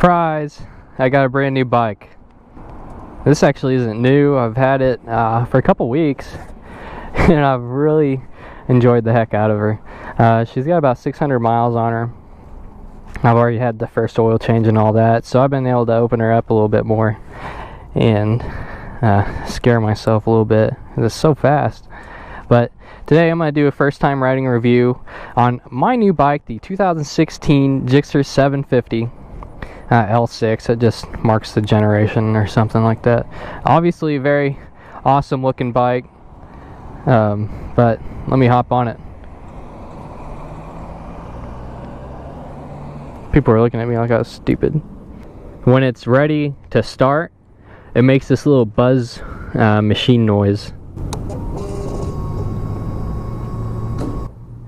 Surprise! I got a brand new bike. This actually isn't new. I've had it for a couple weeks and I've really enjoyed the heck out of her. She's got about 600 miles on her. I've already had the first oil change and all that, so I've been able to open her up a little bit more and scare myself a little bit because it's so fast. But today I'm going to do a first time riding review on my new bike, the 2016 GSX-R 750 L6. It just marks the generation or something like that. Obviously a very awesome looking bike, but let me hop on it. People are looking at me like I was stupid. When it's ready to start, it makes this little buzz machine noise.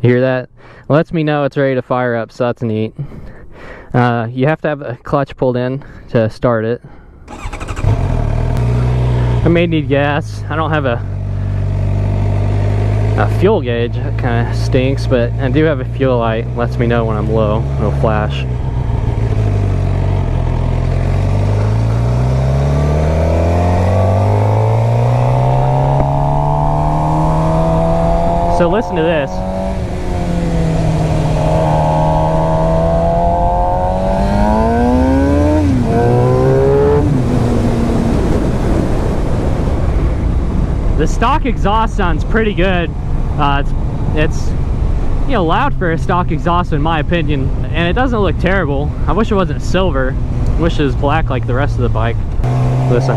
You hear that? It lets me know it's ready to fire up, so that's neat. You have to have a clutch pulled in to start it. I may need gas. I don't have a fuel gauge. That kind of stinks, but I do have a fuel light. Lets me know when I'm low. It'll flash. So listen to this. The stock exhaust sounds pretty good. It's you know, loud for a stock exhaust in my opinion, and it doesn't look terrible. I wish it wasn't silver. I wish it was black like the rest of the bike. Listen.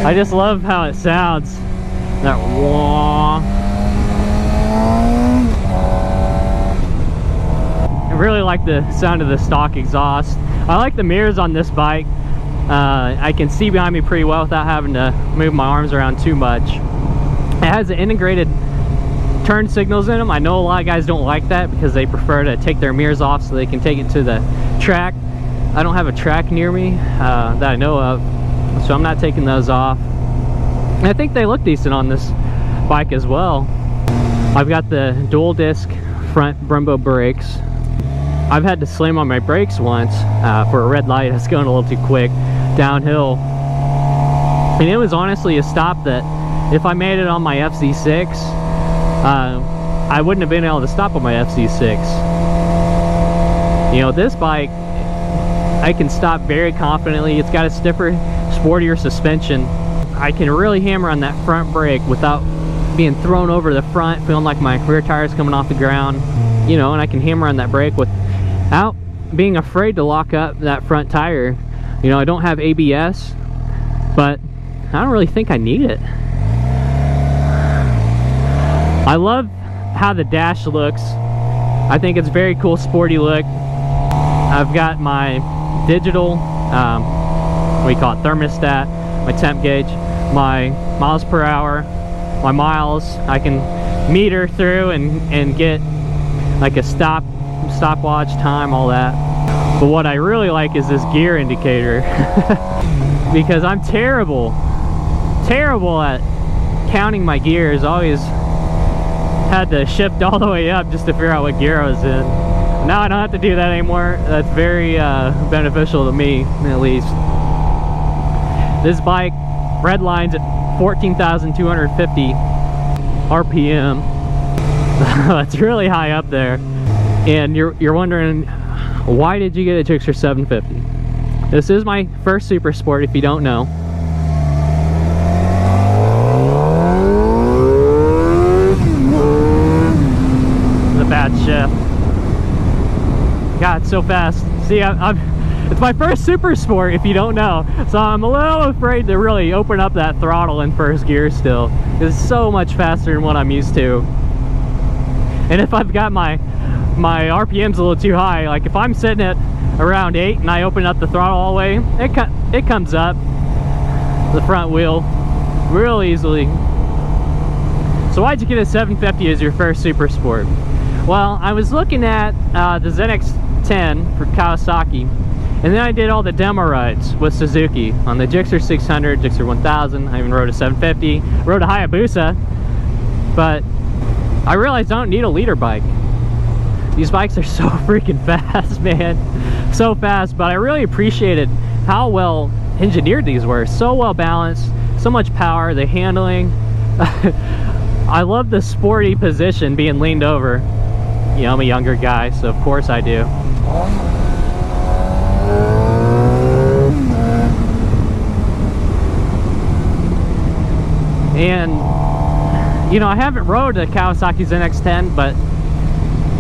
I just love how it sounds. That wah. I really like the sound of the stock exhaust. I like the mirrors on this bike. I can see behind me pretty well without having to move my arms around too much. It has the integrated turn signals in them. I know a lot of guys don't like that because they prefer to take their mirrors off so they can take it to the track. I don't have a track near me that I know of, so I'm not taking those off. And I think they look decent on this bike as well. I've got the dual disc front Brembo brakes. I've had to slam on my brakes once for a red light. It's going a little too quick downhill, and it was honestly a stop that if I made it on my FZ6, I wouldn't have been able to stop on my FZ6. You know, this bike I can stop very confidently. It's got a stiffer, sportier suspension. I can really hammer on that front brake without being thrown over the front, feeling like my rear tire's coming off the ground, you know, and I can hammer on that brake without being afraid to lock up that front tire. You know, I don't have ABS, but I don't really think I need it. I love how the dash looks. I think it's very cool, sporty look. I've got my digital, what do you call it, thermostat, my temp gauge, my miles per hour, my miles. I can meter through and get like a stopwatch time, all that. But what I really like is this gear indicator because I'm terrible at counting my gears. Always had to shift all the way up just to figure out what gear I was in. Now I don't have to do that anymore. That's very beneficial to me, at least. This bike redlines at 14,250 RPM. That's really high up there. And you're wondering, why did you get a GSX-R 750? This is my first Super Sport, if you don't know. The bad shift. God, it's so fast. See, it's my first Super Sport, if you don't know. So I'm a little afraid to really open up that throttle in first gear still. It's so much faster than what I'm used to. And if I've got my RPM's a little too high, like if I'm sitting at around 8 and I open up the throttle all the way, it comes up the front wheel real easily. So why'd you get a 750 as your first Super Sport? Well, I was looking at the ZX-10 for Kawasaki, and then I did all the demo rides with Suzuki on the GSX-R 600, GSX-R 1000. I even rode a 750, rode a Hayabusa, but I realized I don't need a leader bike. These bikes are so freaking fast, man. So fast, but I really appreciated how well engineered these were. So well balanced, so much power, the handling. I love the sporty position being leaned over. You know, I'm a younger guy, so of course I do. And, you know, I haven't rode a Kawasaki's NX10, but,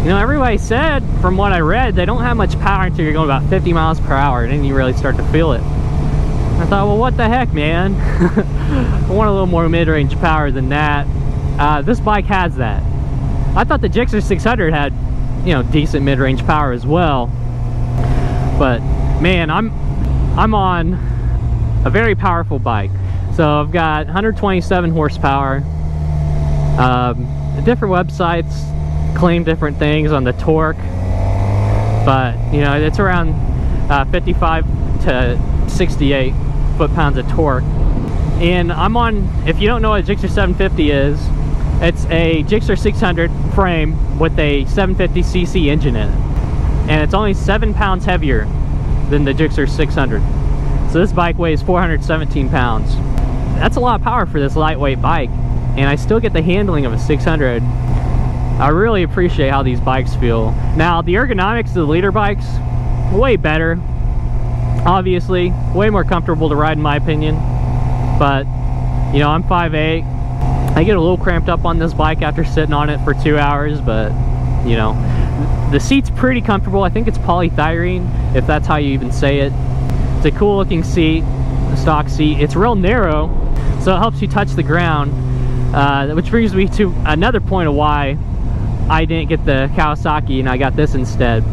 you know, everybody said, from what I read, they don't have much power until you're going about 50 miles per hour, and then you really start to feel it. I thought, well, what the heck, man? I want a little more mid-range power than that. This bike has that. I thought the GSX-R had, you know, decent mid-range power as well. But, man, I'm on a very powerful bike. So I've got 127 horsepower. Different websites claim different things on the torque, but you know, it's around 55 to 68 foot-pounds of torque. And I'm on, if you don't know what a GSX-R 750 is, it's a GSX-R 600 frame with a 750cc engine in it, and it's only 7 pounds heavier than the GSX-R 600. So this bike weighs 417 pounds. That's a lot of power for this lightweight bike, and I still get the handling of a 600. I really appreciate how these bikes feel. Now, the ergonomics of the leader bikes, way better. Obviously, way more comfortable to ride in my opinion. But, you know, I'm 5'8". I get a little cramped up on this bike after sitting on it for 2 hours, but, you know, the seat's pretty comfortable. I think it's polythyrene, if that's how you even say it. It's a cool looking seat, a stock seat. It's real narrow, so it helps you touch the ground, which brings me to another point of why I didn't get the Kawasaki and I got this instead.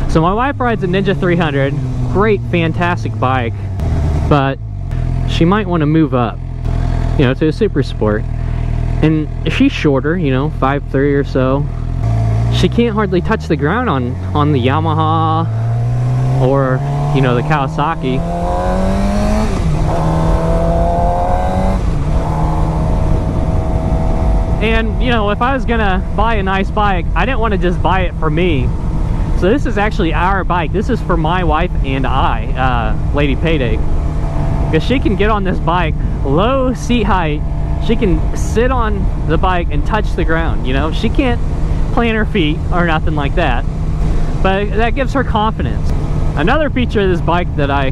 So my wife rides a Ninja 300, great, fantastic bike, but she might want to move up, you know, to a super sport. And she's shorter, you know, 5'3" or so. She can't hardly touch the ground on the Yamaha or, you know, the Kawasaki. And, you know, if I was gonna buy a nice bike, I didn't want to just buy it for me. So this is actually our bike. This is for my wife and I, Lady Payday. Because she can get on this bike, low seat height, she can sit on the bike and touch the ground, you know? She can't plant her feet or nothing like that, but that gives her confidence. Another feature of this bike that I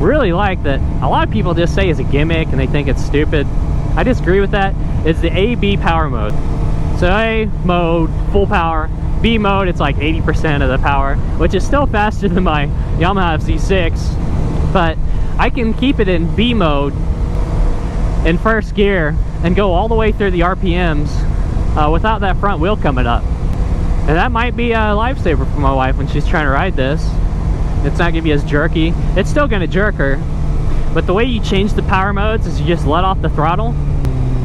really like, that a lot of people just say is a gimmick and they think it's stupid, I disagree with that, is the A-B power mode. So A mode, full power. B mode, it's like 80% of the power, which is still faster than my Yamaha FZ6, but I can keep it in B mode in first gear and go all the way through the RPMs without that front wheel coming up. And that might be a lifesaver for my wife when she's trying to ride this. It's not gonna be as jerky. It's still gonna jerk her, but the way you change the power modes is you just let off the throttle.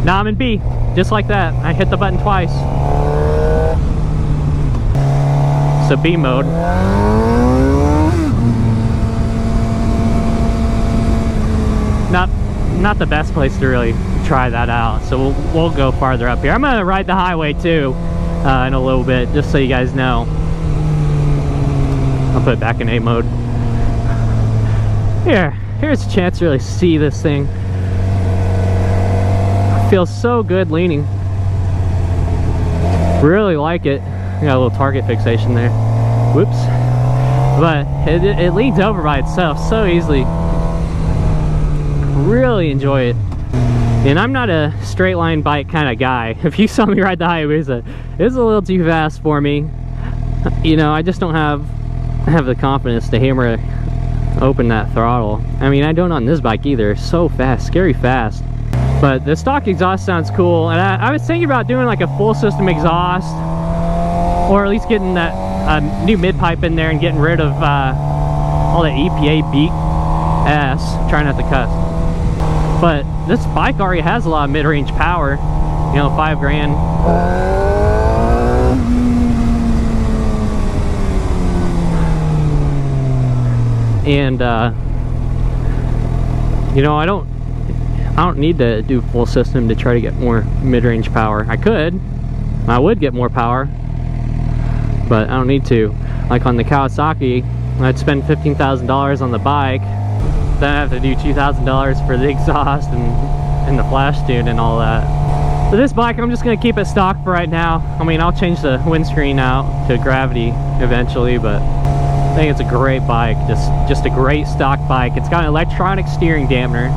Now I'm in B, just like that. I hit the button twice. So B mode. Not the best place to really try that out, so we'll go farther up here. I'm gonna ride the highway too in a little bit, just so you guys know. I'll put it back in A mode. Here's a chance to really see this thing. Feels so good leaning. Really like it. Got a little target fixation there. Whoops. But it leans over by itself so easily. Really enjoy it. And I'm not a straight line bike kind of guy. If you saw me ride the highways, it's a little too fast for me. You know, I just don't have the confidence to hammer open that throttle. I mean, I don't on this bike either. It's so fast, scary fast. But the stock exhaust sounds cool, and I was thinking about doing like a full system exhaust, or at least getting that new mid pipe in there and getting rid of all the EPA beat ass. Try not to cuss. But this bike already has a lot of mid-range power, you know, $5 grand. And you know, I don't need to do full system to try to get more mid-range power. I would get more power, but I don't need to. Like on the Kawasaki, I'd spend $15,000 on the bike, then I have to do $2,000 for the exhaust and the flash tune and all that. So this bike, I'm just gonna keep it stock for right now. I mean, I'll change the windscreen out to gravity eventually, but I think it's a great bike, just a great stock bike. It's got an electronic steering dampener.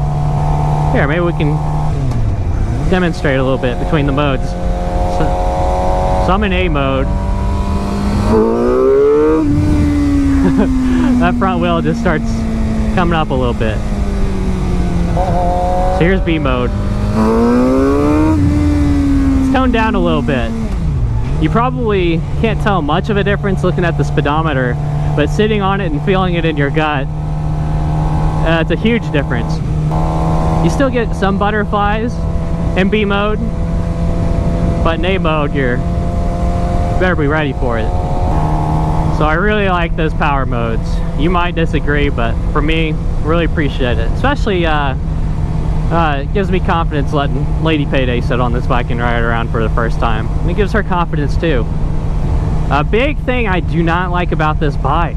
Here, maybe we can demonstrate a little bit between the modes. So I'm in A mode. That front wheel just starts coming up a little bit. So here's B mode. It's toned down a little bit. You probably can't tell much of a difference looking at the speedometer, but sitting on it and feeling it in your gut, it's a huge difference. You still get some butterflies in B mode, but in A mode you better be ready for it. So I really like those power modes. You might disagree, but for me, really appreciate it. Especially it gives me confidence letting Lady Payday sit on this bike and ride around for the first time. And it gives her confidence too. A big thing I do not like about this bike,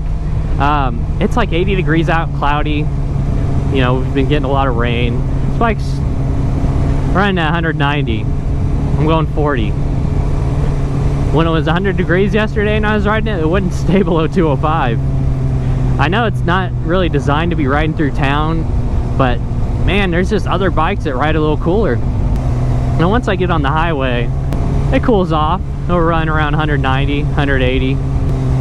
it's like 80 degrees out, cloudy. You know, we've been getting a lot of rain. This bike's running at 190. I'm going 40. When it was 100 degrees yesterday and I was riding it, it wouldn't stay below 205. I know it's not really designed to be riding through town, but man, there's just other bikes that ride a little cooler. And once I get on the highway, it cools off. It'll run around 190, 180.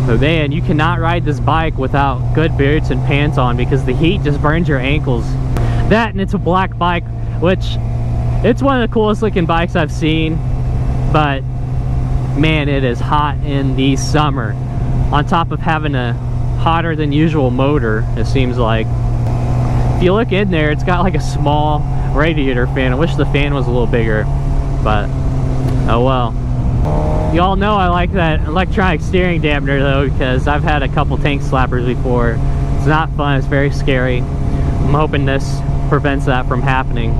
But man, you cannot ride this bike without good boots and pants on because the heat just burns your ankles. That, and it's a black bike, which it's one of the coolest looking bikes I've seen, but man, it is hot in the summer. On top of having a hotter than usual motor, it seems like. If you look in there, it's got like a small radiator fan. I wish the fan was a little bigger, but oh well. You all know I like that electronic steering dampener though, because I've had a couple tank slappers before. It's not fun, it's very scary. I'm hoping this prevents that from happening.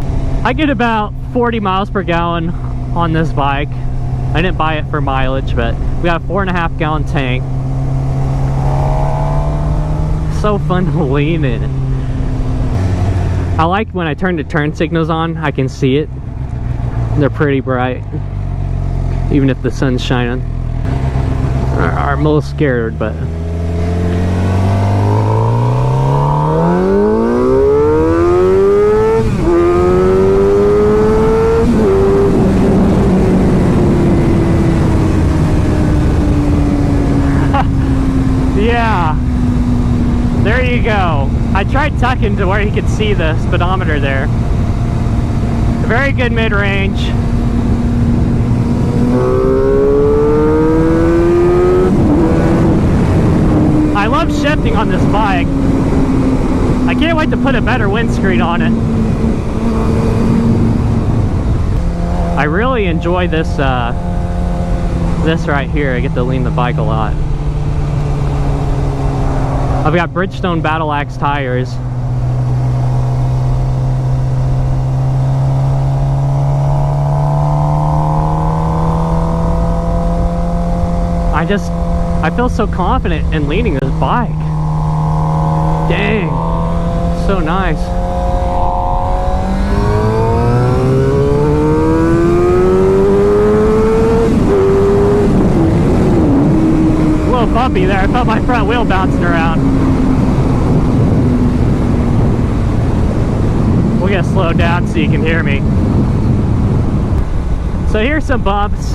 I get about 40 miles per gallon on this bike. I didn't buy it for mileage, but we got a 4.5 gallon tank. So fun to lean in. I like when I turn the turn signals on, I can see it. They're pretty bright, even if the sun's shining. I'm a little scared, but yeah, there you go. I tried tucking to where you could see the speedometer there. Very good mid-range. I love shifting on this bike. I can't wait to put a better windscreen on it. I really enjoy this this right here. I get to lean the bike a lot. I've got Bridgestone Battle Axe tires. I feel so confident in leaning this bike. Dang, so nice. A little bumpy there. I felt my front wheel bouncing around. We're gonna slow down so you can hear me. So here's some bumps.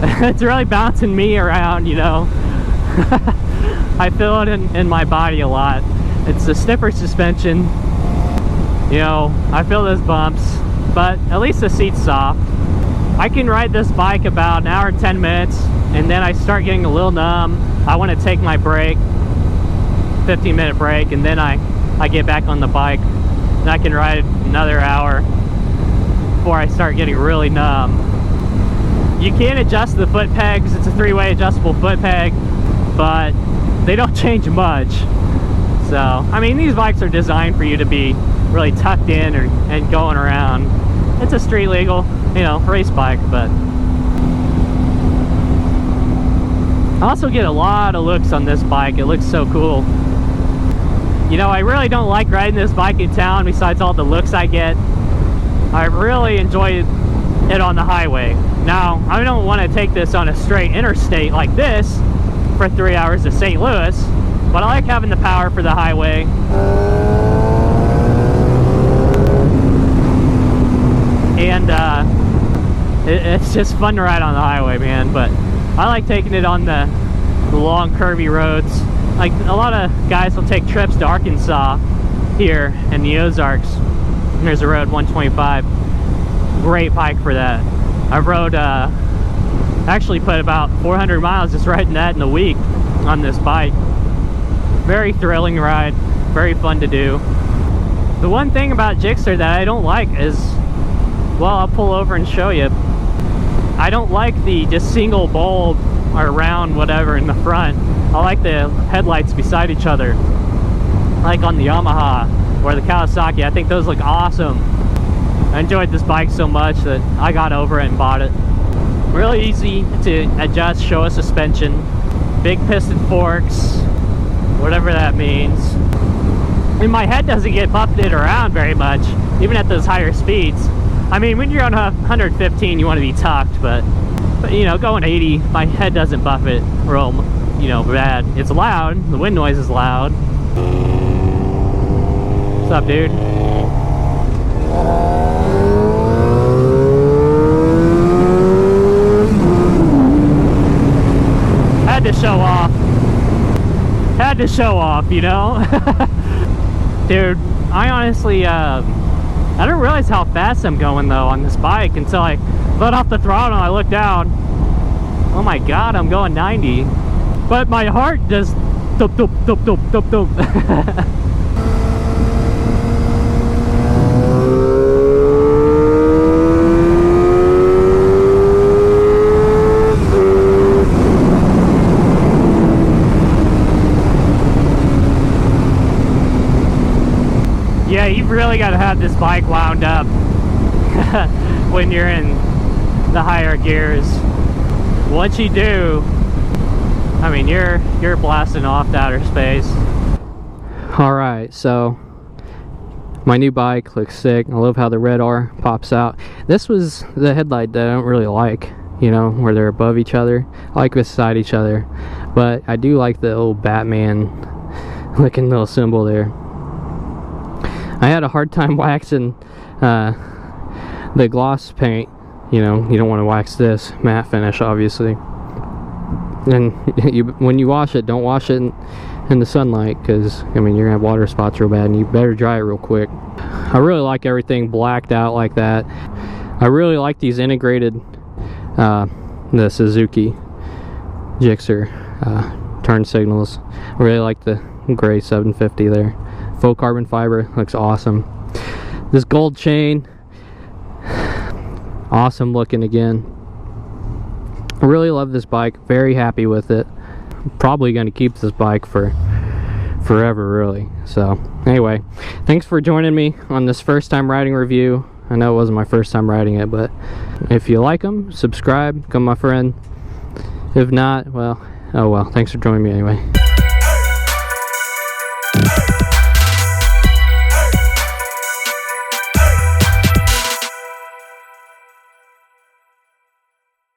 It's really bouncing me around, you know. I feel it in my body a lot. It's a stiffer suspension. You know, I feel those bumps, but at least the seat's soft. I can ride this bike about an hour and 10 minutes, and then I start getting a little numb. I want to take my break, 15-minute break, and then I get back on the bike, and I can ride another hour before I start getting really numb. You can adjust the foot pegs. It's a 3-way adjustable foot peg, but they don't change much. So, I mean, these bikes are designed for you to be really tucked in and going around. It's a street legal, you know, race bike, but I also get a lot of looks on this bike. It looks so cool. You know, I really don't like riding this bike in town besides all the looks I get. I really enjoy it on the highway. Now, I don't want to take this on a straight interstate like this for 3 hours to St. Louis, but I like having the power for the highway. And it's just fun to ride on the highway, man. But I like taking it on the long curvy roads. Like a lot of guys will take trips to Arkansas here in the Ozarks. There's a road 125. Great bike for that. I've rode actually put about 400 miles just riding that in a week on this bike. Very thrilling ride, very fun to do. The one thing about Gixxer that I don't like is, well, I'll pull over and show you. I don't like the just single bulb or round whatever in the front. I like the headlights beside each other, like on the Yamaha or the Kawasaki. I think those look awesome. I enjoyed this bike so much that I got over it and bought it. Really easy to adjust Showa suspension, big piston forks, whatever that means. And my head doesn't get buffeted around very much, even at those higher speeds. I mean, when you're on 115, you want to be tucked, but you know, going 80, my head doesn't buffet real, you know, bad. It's loud. The wind noise is loud. What's up, dude? Had to show off. Had to show off, you know? Dude, I honestly, I didn't realize how fast I'm going though on this bike until I let off the throttle and I looked down. Oh my god, I'm going 90. But my heart just doop doop doop doop doop doop. Yeah, you've really got to have this bike wound up when you're in the higher gears. Once you do, I mean, you're blasting off to outer space. Alright, so my new bike looks sick. I love how the red R pops out. This was the headlight that I don't really like, you know, where they're above each other. I like beside each other, but I do like the old Batman looking little symbol there. I had a hard time waxing the gloss paint. You know, you don't want to wax this matte finish, obviously. And when you wash it, don't wash it in the sunlight, because I mean, you're gonna have water spots real bad, and you better dry it real quick. I really like everything blacked out like that. I really like these integrated the Suzuki GSX-R turn signals. I really like the gray 750 there. Faux carbon fiber, looks awesome. This gold chain, awesome looking again. I really love this bike, very happy with it. Probably going to keep this bike for forever, really. So anyway, thanks for joining me on this first time riding review. I know it wasn't my first time riding it, but if you like them, subscribe, become my friend. If not, well, oh well, thanks for joining me anyway.